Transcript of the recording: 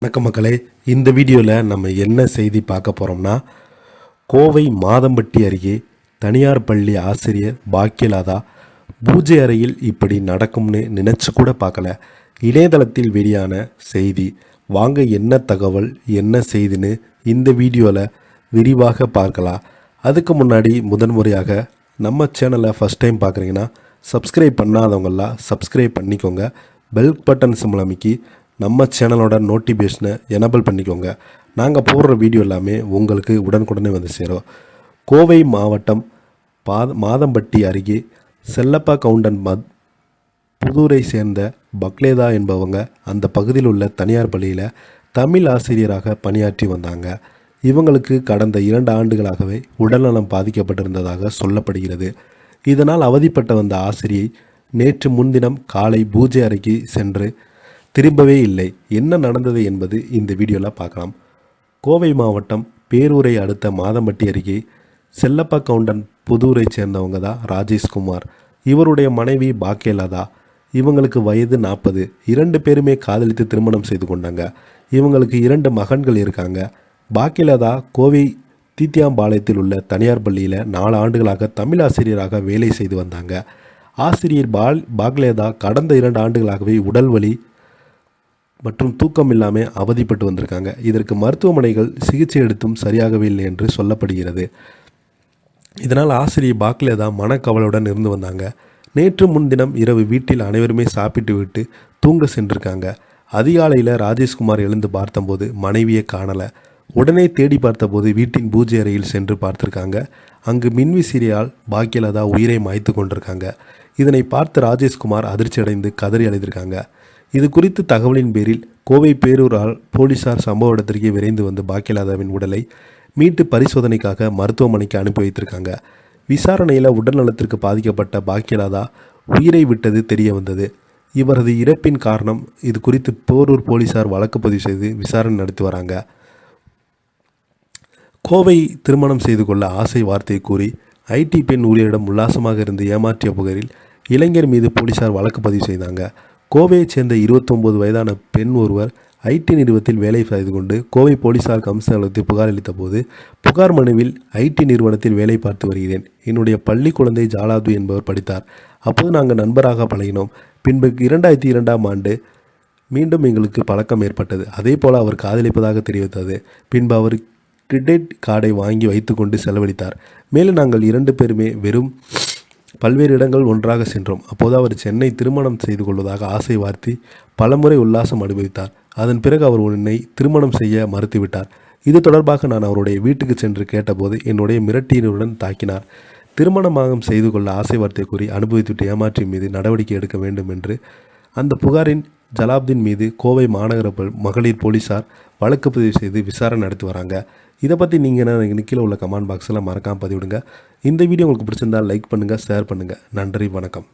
வணக்கம் மக்களே. இந்த வீடியோவில் நம்ம என்ன செய்தி பார்க்க போகிறோம்னா, கோவை மாதம்பட்டி அருகே தனியார் பள்ளி ஆசிரியர் பாக்கியலதா பூஜை அறையில் இப்படி நடக்கும்னு நினச்சி கூட பார்க்கல. இணையதளத்தில் வெளியான செய்தி. வாங்க என்ன தகவல் என்ன செய்தின்னு இந்த வீடியோவில் விரிவாக பார்க்கலாம். அதுக்கு முன்னாடி முதன்முறையாக நம்ம சேனலை ஃபஸ்ட் டைம் பார்க்குறீங்கன்னா சப்ஸ்கிரைப் பண்ணாதவங்களாம் சப்ஸ்கிரைப் பண்ணிக்கோங்க. பெல் பட்டன் சிம்பல் அமைக்கி நம்ம சேனலோட நோட்டிஃபிகேஷனை எனபிள் பண்ணிக்கோங்க. நாங்கள் போடுற வீடியோ எல்லாமே உங்களுக்கு உடனுக்குடனே வந்து சேரும். கோவை மாவட்டம் மாதம்பட்டி அருகே செல்லப்பா கவுண்டன் புதூரை சேர்ந்த பக்லேதா என்பவங்க அந்த பகுதியில் உள்ள தனியார் பள்ளியில் தமிழ் ஆசிரியராக பணியாற்றி வந்தாங்க. இவங்களுக்கு கடந்த 2 ஆண்டுகளாகவே உடல்நலம் பாதிக்கப்பட்டிருந்ததாக சொல்லப்படுகிறது. இதனால் அவதிப்பட்ட வந்த ஆசிரியை நேற்று முன்தினம் காலை பூஜை அறைக்கு சென்று திரும்பவே இல்லை. என்ன நடந்தது என்பது இந்த வீடியோவில் பார்க்கலாம். கோவை மாவட்டம் பேரூரை அடுத்த மாதம்பட்டி அருகே செல்லப்பா கவுண்டன் புதூரை சேர்ந்தவங்க தான் ராஜேஷ்குமார். இவருடைய மனைவி பாக்கியலதா. இவங்களுக்கு வயது 40. 2 பேருமே காதலித்து திருமணம் செய்து கொண்டாங்க. இவங்களுக்கு 2 மகன்கள் இருக்காங்க. பாக்கியலதா கோவை தீத்தியாம்பாளையத்தில் உள்ள தனியார் பள்ளியில் 4 ஆண்டுகளாக தமிழ் ஆசிரியராக வேலை செய்து வந்தாங்க. ஆசிரியர் பாக்லேதா கடந்த 2 ஆண்டுகளாகவே உடல் வலி மற்றும் தூக்கம் இல்லாமல் அவதிப்பட்டு வந்திருக்காங்க. இதற்கு மருத்துவமனைகள் சிகிச்சை எடுத்தும் சரியாகவே இல்லை என்று சொல்லப்படுகிறது. இதனால் ஆசிரியர் பாக்லேதா மனக்கவலுடன் இருந்து வந்தாங்க. நேற்று முன்தினம் இரவு வீட்டில் அனைவருமே சாப்பிட்டு விட்டு தூங்க சென்றிருக்காங்க. அதிகாலையில் ராஜேஷ்குமார் எழுந்து பார்த்தபோது மனைவியை காணலை. உடனே தேடி பார்த்தபோது வீட்டின் பூஜை அறையில் சென்று பார்த்துருக்காங்க. அங்கு மின்விசிறியால் பாக்கியலதா உயிரை மாய்த்து கொண்டிருக்காங்க. இதனை பார்த்து ராஜேஷ்குமார் அதிர்ச்சி அடைந்து கதறி அழுதிருக்காங்க. இது குறித்து தகவலின் பேரில் கோவை பேரூரால் போலீசார் சம்பவ இடத்திற்கு விரைந்து வந்து பாக்கியலதாவின் உடலை மீட்டு பரிசோதனைக்காக மருத்துவமனைக்கு அனுப்பி வைத்திருக்காங்க. விசாரணையில் உடல்நலத்திற்கு பாதிக்கப்பட்ட பாக்கியலதா உயிரை விட்டது தெரிய வந்தது. இவரது இறப்பின் காரணம் இது குறித்து பேரூர் போலீசார் வழக்கு பதிவு செய்து விசாரணை நடத்தி வராங்க. கோவை திருமணம் செய்து கொள்ள ஆசை வார்த்தை கூறி ஐடி பெண் ஊழியரிடம் உல்லாசமாக இருந்து ஏமாற்றிய புகாரில் இளைஞர் மீது போலீசார் வழக்கு பதிவு செய்தாங்க. கோவையைச் சேர்ந்த 29 வயதான பெண் ஒருவர் ஐடி நிறுவனத்தில் வேலை செய்து கொண்டு கோவை போலீசார் கமிஷனரகத்தில் புகார் அளித்த போது, புகார் மனுவில் ஐடி நிறுவனத்தில் வேலை பார்த்து வருகிறேன். என்னுடைய பள்ளி குழந்தை ஜாலாது என்பவர் படித்தார். அப்போது நாங்கள் நண்பராக பழகினோம். பின்பு 2002ஆம் ஆண்டு மீண்டும் எங்களுக்கு பழக்கம் ஏற்பட்டது. அதே போல் அவர் காதலிப்பதாக தெரிவித்தது. பின்பு அவர் கிரெடிட் கார்டை வாங்கி வைத்து கொண்டு செலவழித்தார். மேலும் நாங்கள் 2 பேருமே பல்வேறு இடங்கள் ஒன்றாக சென்றோம். அப்போது அவர் சென்னை திருமணம் செய்து கொள்வதாக ஆசை வார்த்தை பலமுறை உல்லாசம் அனுபவித்தார். அதன் பிறகு அவர் என்னை திருமணம் செய்ய மறுத்துவிட்டார். இது தொடர்பாக நான் அவருடைய வீட்டுக்கு சென்று கேட்டபோது என்னுடைய மிரட்டியனுடன் தாக்கினார். திருமணமாக செய்து கொள்ள ஆசை வார்த்தை கூறி அனுபவித்துவிட்டு ஏமாற்றின் மீது நடவடிக்கை எடுக்க வேண்டும் என்று அந்த புகாரின் ஜலாப்தீன் மீது கோவை மாநகர மகளிர் போலீசார் வழக்கு பதிவு செய்து விசாரணை நடத்தி வராங்க. இதை பற்றி நீங்கள் என்ன கீழே உள்ள கமெண்ட் பாக்ஸில் மறக்காமல் பதிவிடுங்க. இந்த வீடியோ உங்களுக்கு பிடிச்சிருந்தால் லைக் பண்ணுங்கள், ஷேர் பண்ணுங்கள். நன்றி, வணக்கம்.